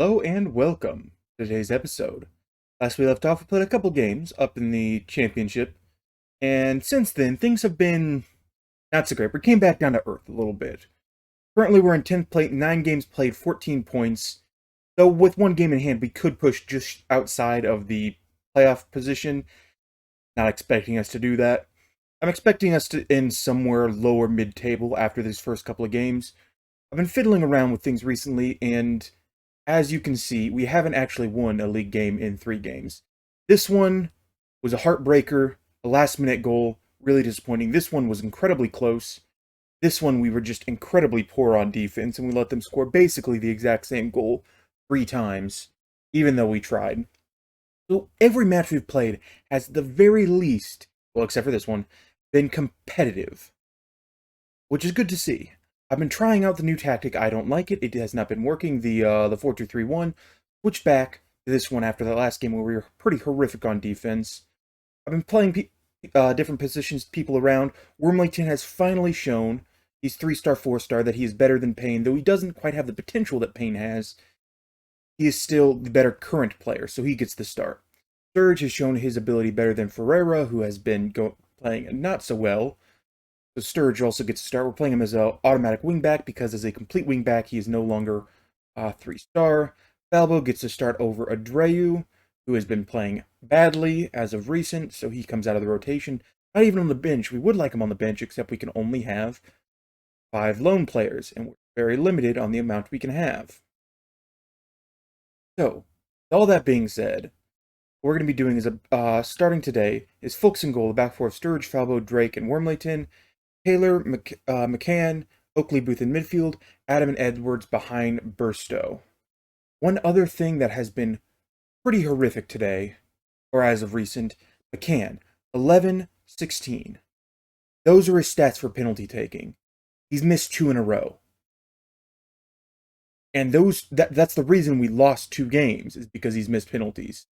Hello and welcome to today's episode. Last we left off, we played a couple games up in the championship, and since then, things have been not so great. We came back down to earth a little bit. Currently, we're in 10th place, 9 games played, 14 points. Though with one game in hand, we could push just outside of the playoff position. Not expecting us to do that. I'm expecting us to end somewhere lower mid-table after these first couple of games. I've been fiddling around with things recently, and as you can see, we haven't actually won a league game in 3 games. This one was a heartbreaker, a last-minute goal, really disappointing. This one was incredibly close. This one we were just incredibly poor on defense, and we let them score basically the exact same goal 3 times, even though we tried. So every match we've played has at the very least, well, except for this one, been competitive, which is good to see. I've been trying out the new tactic. I don't like it. It has not been working. The 4-2-3-1. Switched back to this one after the last game where we were pretty horrific on defense. I've been playing different positions, people around. Wormleyton has finally shown he's 3-star, 4-star, that he is better than Payne, though he doesn't quite have the potential that Payne has. He is still the better current player, so he gets the start. Surge has shown his ability better than Ferreira, who has been playing not so well. So Sturge also gets to start. We're playing him as an automatic wingback because as a complete wingback, he is no longer 3-star. Balbo gets to start over Adreu, who has been playing badly as of recent, so he comes out of the rotation. Not even on the bench. We would like him on the bench, except we can only have 5 lone players, and we're very limited on the amount we can have. So, all that being said, what we're going to be doing is, starting today, is Fuchs in goal, the back four of Sturge, Falbo, Drake, and Wormleyton. Taylor, McCann, Oakley Booth in midfield, Adam and Edwards behind Burstow. One other thing that has been pretty horrific today, or as of recent, McCann, 11-16. Those are his stats for penalty taking. He's missed 2 in a row. And that's the reason we lost 2 games, is because he's missed penalties.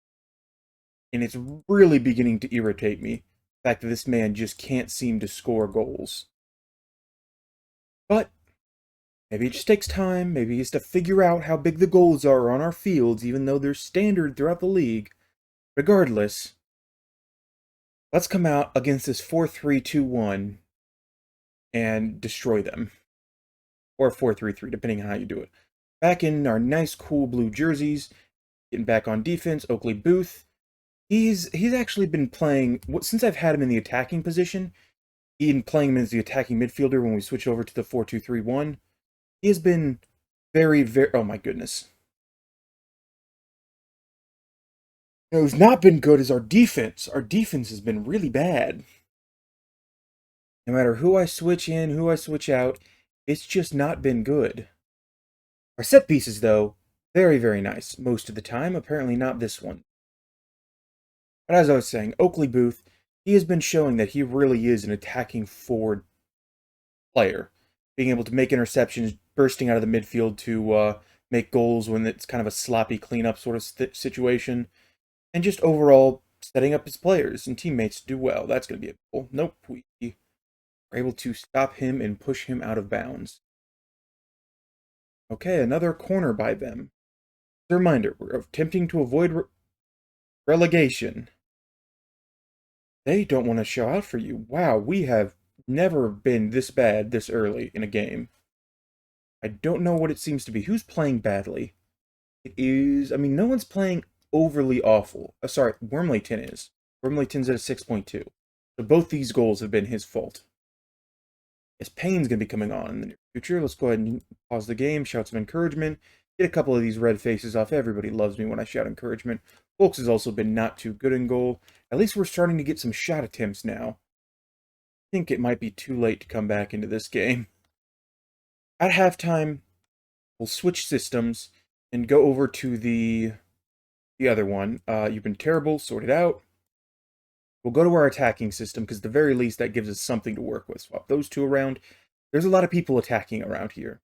And it's really beginning to irritate me, the fact that this man just can't seem to score goals. But maybe it just takes time. Maybe he has to figure out how big the goals are on our fields, even though they're standard throughout the league. Regardless, let's come out against this 4-3-2-1 and destroy them. Or 4-3-3, depending on how you do it. Back in our nice, cool blue jerseys, getting back on defense, Oakley Booth. He's actually been playing, since I've had him in the attacking position, even playing him as the attacking midfielder when we switch over to the 4-2-3-1, he has been very, very, oh my goodness. You know, who's not been good is our defense. Our defense has been really bad. No matter who I switch in, who I switch out, it's just not been good. Our set pieces, though, very, very nice most of the time. Apparently not this one. But as I was saying, Oakley Booth, he has been showing that he really is an attacking forward player. Being able to make interceptions, bursting out of the midfield to make goals when it's kind of a sloppy cleanup sort of situation. And just overall setting up his players and teammates to do well. That's going to be a goal. Nope, we were able to stop him and push him out of bounds. Okay, another corner by them. As a reminder, we're attempting to avoid relegation. They don't want to show out for you. Wow, we have never been this bad this early in a game. I don't know what it seems to be. Who's playing badly? It is, I mean, no one's playing overly awful. Sorry, Wormleyton is. Wormleyton's at a 6.2. So both these goals have been his fault. As Payne's going to be coming on in the near future, let's go ahead and pause the game, shout some encouragement, get a couple of these red faces off. Everybody loves me when I shout encouragement. Folks has also been not too good in goal. At least we're starting to get some shot attempts now. I think it might be too late to come back into this game. At halftime, we'll switch systems and go over to the other one. You've been terrible, sort it out. We'll go to our attacking system, because at the very least that gives us something to work with. Swap those 2 around. There's a lot of people attacking around here.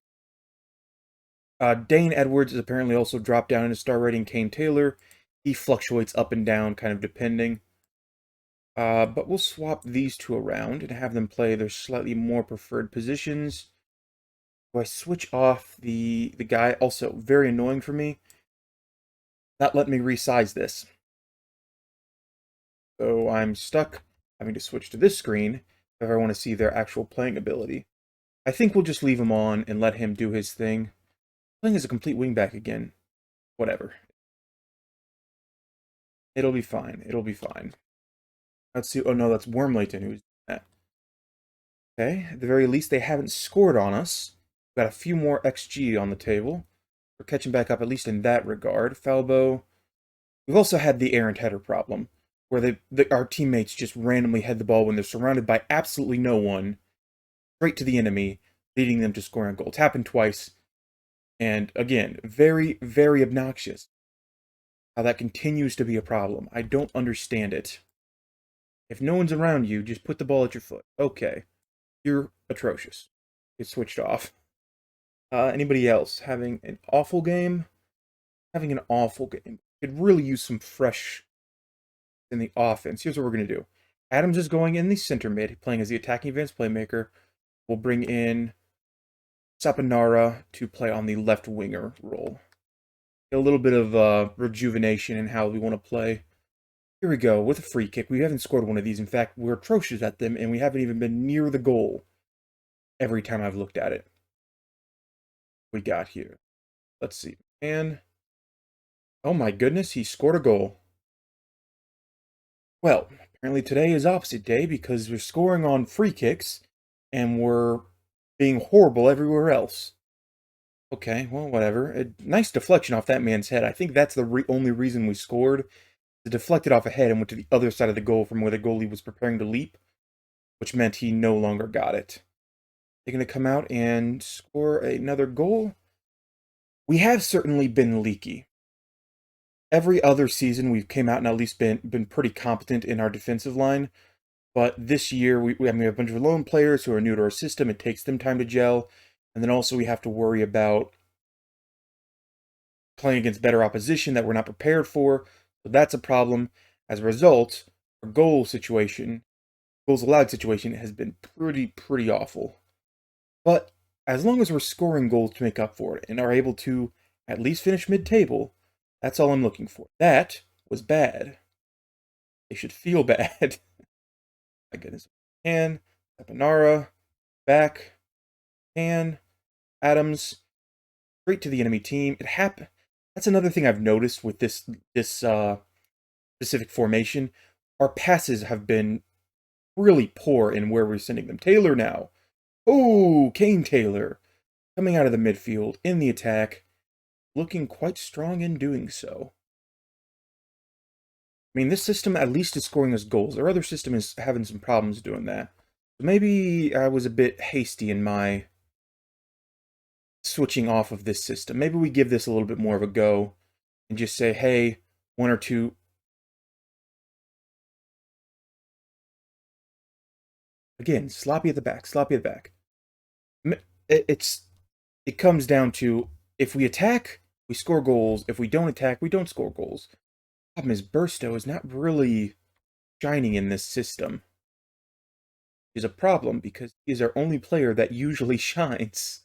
Dane Edwards is apparently also dropped down in his star rating. Kane Taylor, he fluctuates up and down, kind of depending. But we'll swap these 2 around and have them play their slightly more preferred positions. Do I switch off the guy? Also, very annoying for me. not letting me resize this. So I'm stuck having to switch to this screen if I want to see their actual playing ability. I think we'll just leave him on and let him do his thing. Playing as a complete wingback again. Whatever. It'll be fine. It'll be fine. Let's see. Oh no, that's Wormlayton who's that. Okay, at the very least, they haven't scored on us. We've got a few more XG on the table. We're catching back up, at least in that regard. Falbo. We've also had the errant header problem, where our teammates just randomly head the ball when they're surrounded by absolutely no one, straight to the enemy, leading them to scoring a goal. It's happened twice. And again, very, very obnoxious. How that continues to be a problem. I don't understand it. If no one's around you, just put the ball at your foot. Okay. You're atrocious. Get switched off. Anybody else having an awful game? Having an awful game. Could really use some fresh in the offense. Here's what we're going to do. Adams is going in the center mid, playing as the attacking advanced playmaker. We'll bring in Saponara to play on the left winger role. Get a little bit of rejuvenation in how we want to play. Here we go, with a free kick. We haven't scored one of these. In fact, we're atrocious at them, and we haven't even been near the goal every time I've looked at it. We got here. Let's see. And, oh my goodness, he scored a goal. Well, apparently today is opposite day because we're scoring on free kicks, and we're being horrible everywhere else. Okay, well, whatever. A nice deflection off that man's head. I think that's the only reason we scored. It deflected off a head and went to the other side of the goal from where the goalie was preparing to leap, which meant he no longer got it. They're going to come out and score another goal. We have certainly been leaky. Every other season, we've came out and at least been pretty competent in our defensive line. But this year, we have a bunch of lone players who are new to our system. It takes them time to gel. And then also we have to worry about playing against better opposition that we're not prepared for. So that's a problem. As a result, our goals allowed situation has been pretty awful. But as long as we're scoring goals to make up for it and are able to at least finish mid-table, that's all I'm looking for. That was bad. They should feel bad. My goodness. Saponara, back, Adams, straight to the enemy team. It happened. That's another thing I've noticed with this specific formation. Our passes have been really poor in where we're sending them. Taylor now. Oh, Kane Taylor. Coming out of the midfield in the attack. Looking quite strong in doing so. I mean, this system at least is scoring us goals. Our other system is having some problems doing that. So maybe I was a bit hasty in my switching off of this system. Maybe we give this a little bit more of a go and just say, hey, one or two. Again, sloppy at the back, sloppy at the back. It comes down to if we attack, we score goals. If we don't attack, we don't score goals. The problem is Burstow is not really shining in this system. Is a problem because he is our only player that usually shines.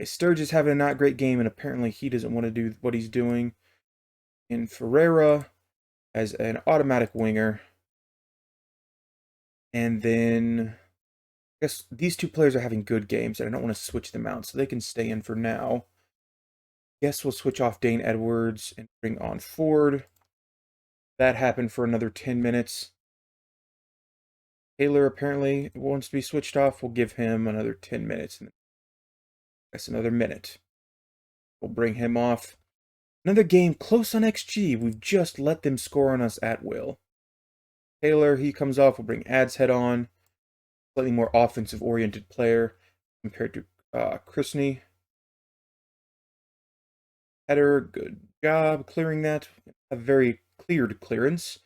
Sturge is having a not great game, and apparently he doesn't want to do what he's doing. And Ferreira as an automatic winger. And then I guess these two players are having good games, and I don't want to switch them out, so they can stay in for now. Guess we'll switch off Dane Edwards and bring on Ford. That happened for another 10 minutes. Taylor apparently wants to be switched off. We'll give him another 10 minutes. That's another minute. We'll bring him off. Another game close on XG. We've just let them score on us at will. Taylor, he comes off. We'll bring Ads head on. Slightly more offensive-oriented player compared to Chrisney. Header, good job clearing that. A very cleared clearance.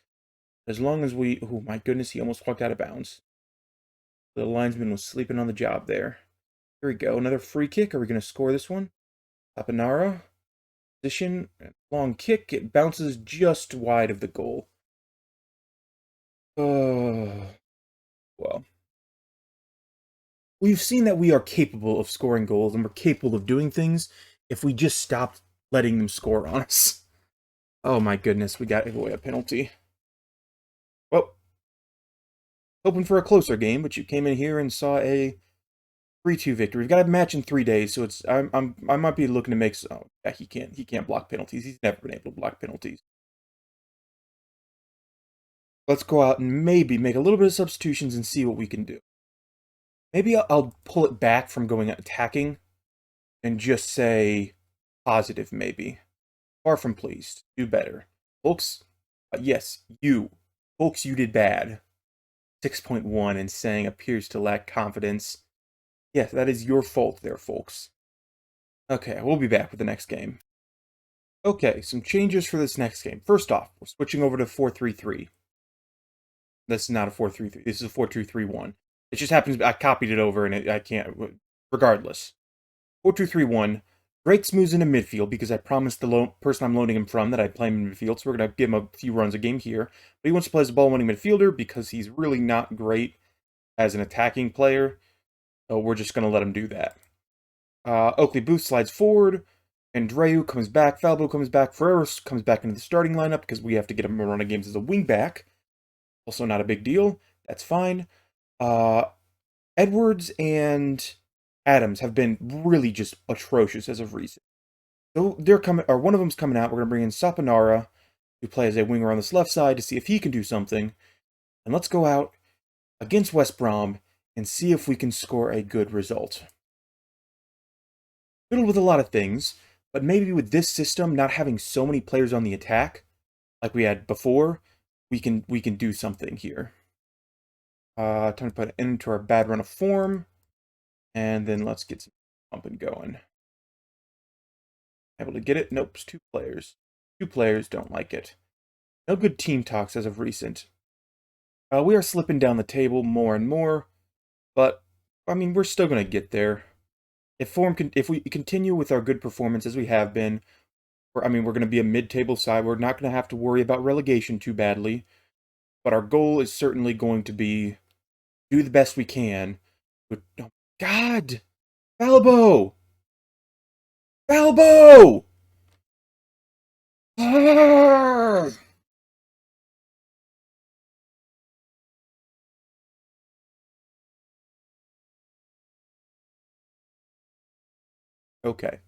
As long as we... Oh, my goodness, he almost walked out of bounds. The linesman was sleeping on the job there. Here we go. Another free kick. Are we going to score this one? Saponara. Position. Long kick. It bounces just wide of the goal. Oh, well. We've seen that we are capable of scoring goals and we're capable of doing things if we just stopped letting them score on us. Oh my goodness, we got away a penalty. Well, hoping for a closer game, but you came in here and saw a 3-2 victory. We've got a match in 3 days, so I might be looking to make. Oh, yeah, he can't block penalties. He's never been able to block penalties. Let's go out and maybe make a little bit of substitutions and see what we can do. Maybe I'll pull it back from going attacking and just say positive, maybe. Far from pleased. Do better. Folks, yes, you. Folks, you did bad. 6.1 and saying appears to lack confidence. Yes, that is your fault there, folks. Okay, we'll be back with the next game. Okay, some changes for this next game. First off, we're switching over to 4-3-3. This is not a 4-3-3. This is a 4-2-3-1. It just happens, I copied it over and I can't, regardless. 4-2-3-1. Drake's moves into midfield because I promised the person I'm loaning him from that I'd play him in midfield, so we're going to give him a few runs a game here. But he wants to play as a ball-winning midfielder because he's really not great as an attacking player, so we're just going to let him do that. Oakley Booth slides forward, Andreu comes back, Falbo comes back, Ferreira comes back into the starting lineup because we have to get him a run of games as a wingback. Also not a big deal, that's fine. Edwards and Adams have been really just atrocious as of recent. So they're coming, or one of them's coming out. We're going to bring in Saponara to play as a winger on this left side to see if he can do something. And let's go out against West Brom and see if we can score a good result. Fiddled with a lot of things, but maybe with this system not having so many players on the attack like we had before, we can do something here. Time to put an end to our bad run of form. And then let's get some pumping going. Able to get it? Nope, it's 2 players. 2 players don't like it. No good team talks as of recent. We are slipping down the table more and more, but, I mean, we're still going to get there. If we continue with our good performance as we have been, we're going to be a mid-table side. We're not going to have to worry about relegation too badly, but our goal is certainly going to be do the best we can. But, oh, God! Falbo! Falbo! Okay.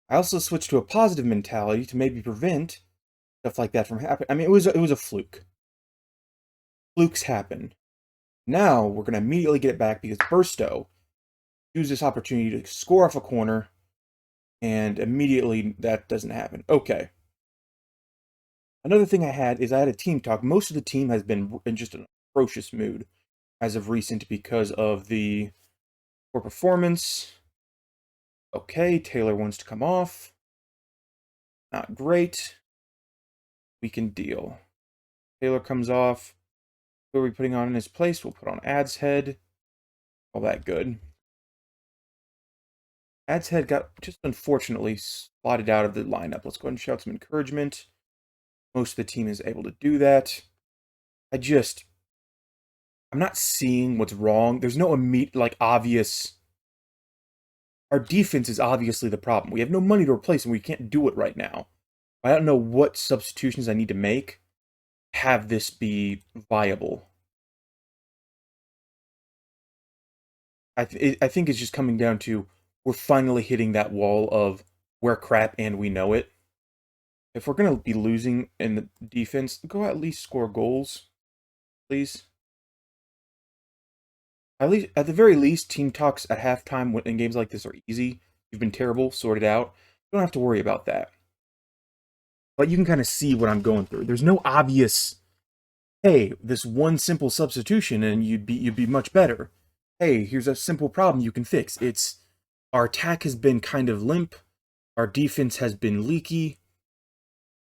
I also switched to a positive mentality to maybe prevent stuff like that from happening. I mean, it was a fluke. Flukes happen. Now we're going to immediately get it back because Burstow used this opportunity to score off a corner, and immediately that doesn't happen. Okay. Another thing I had is I had a team talk. Most of the team has been in just an atrocious mood as of recent because of the poor performance. Okay, Taylor wants to come off. Not great. We can deal. Taylor comes off. Who are we putting on in his place? We'll put on Ad's head. All that good. Ad's head got just unfortunately slotted out of the lineup. Let's go ahead and shout some encouragement. Most of the team is able to do that. I'm not seeing what's wrong. There's no obvious. Our defense is obviously the problem. We have no money to replace and we can't do it right now. I don't know what substitutions I need to make to have this be viable. I think it's just coming down to we're finally hitting that wall of we're crap and we know it. If we're going to be losing in the defense, go at least score goals, please. At the very least, team talks at halftime in games like this are easy. You've been terrible, sort it out. You don't have to worry about that. But you can kind of see what I'm going through. There's no obvious, hey, this one simple substitution and you'd be much better. Hey, here's a simple problem you can fix. It's our attack has been kind of limp, our defense has been leaky,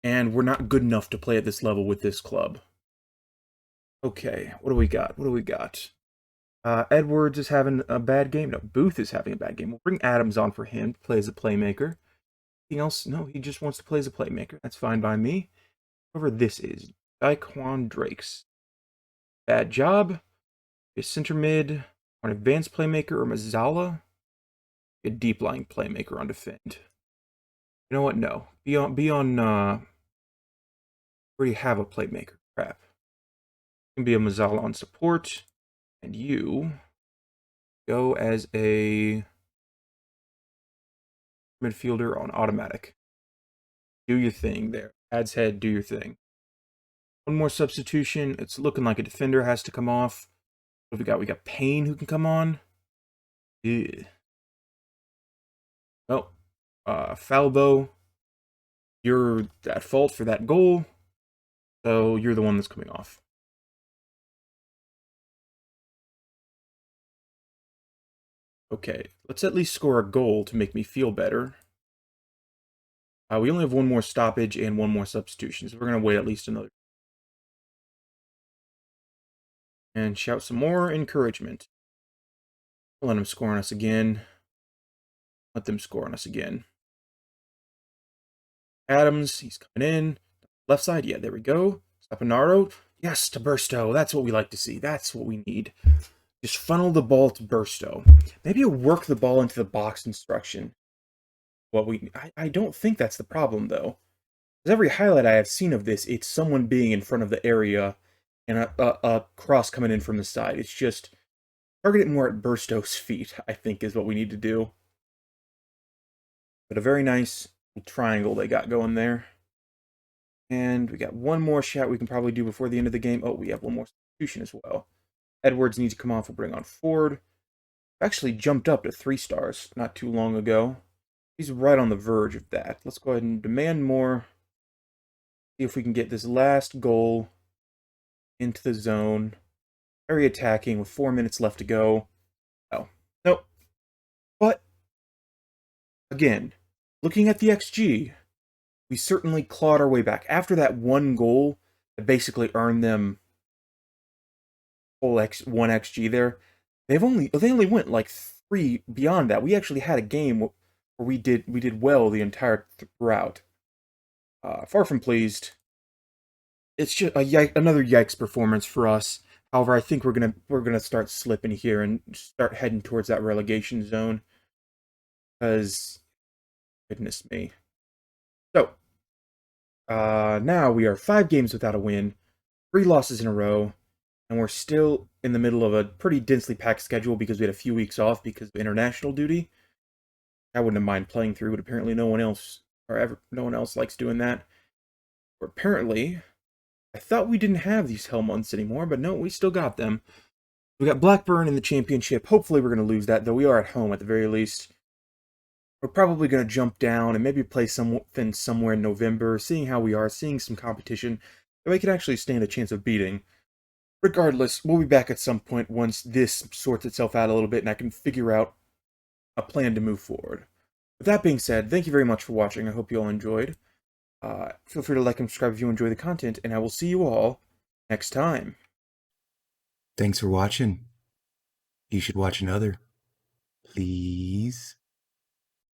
and we're not good enough to play at this level with this club. Okay, what do we got? Edwards is having a bad game. No, Booth is having a bad game. We'll bring Adams on for him to play as a playmaker. Anything else? No, he just wants to play as a playmaker. That's fine by me. Whoever this is, Daquan Drakes. Bad job. A center mid, or an advanced playmaker, or Mazzala. A deep lying playmaker on defend. You know what? No. Already have a playmaker. Crap. You can be a Mazzala on support, and you go as a midfielder on automatic. Do your thing there. Adds head, do your thing. One more substitution. It's looking like a defender has to come off. What have we got? We got Payne who can come on. Yeah. Oh, Falbo, you're at fault for that goal, so you're the one that's coming off. Okay, let's at least score a goal to make me feel better. We only have one more stoppage and one more substitution, so we're going to wait at least another. And shout some more encouragement. Let them score on us again. Let them score on us again. Adams, he's coming in. Left side, yeah, there we go. Stapinaro, yes, to Burstow. That's what we like to see. That's what we need. Just funnel the ball to Burstow. Maybe work the ball into the box instruction. I don't think that's the problem, though. Because every highlight I have seen of this, it's someone being in front of the area and a cross coming in from the side. It's just target it more at Burstow's feet, I think, is what we need to do. But a very nice triangle they got going there. And we got one more shot we can probably do before the end of the game. Oh, we have one more substitution as well. Edwards needs to come off. We'll bring on Ford. Actually jumped up to 3 stars not too long ago. He's right on the verge of that. Let's go ahead and demand more. See if we can get this last goal into the zone. Very attacking with 4 minutes left to go. Oh, nope. But, again, looking at the XG, we certainly clawed our way back. After that one goal that basically earned them whole 1 XG there, they only went like 3 beyond that. We actually had a game where we did well the entire route. Far from pleased. It's just another yikes performance for us. However, I think we're gonna start slipping here and start heading towards that relegation zone. Because, goodness me. So, now we are 5 games without a win, 3 losses in a row, and we're still in the middle of a pretty densely packed schedule because we had a few weeks off because of international duty. I wouldn't have mind playing through, but apparently no one else likes doing that. Or apparently, I thought we didn't have these hell months anymore, but no, we still got them. We got Blackburn in the championship. Hopefully we're going to lose that, though we are at home at the very least. We're probably going to jump down and maybe play something somewhere in November, seeing how we are, seeing some competition that we can actually stand a chance of beating. Regardless, we'll be back at some point once this sorts itself out a little bit and I can figure out a plan to move forward. With that being said, thank you very much for watching. I hope you all enjoyed. Feel free to like and subscribe if you enjoy the content, and I will see you all next time. Thanks for watching. You should watch another. Please.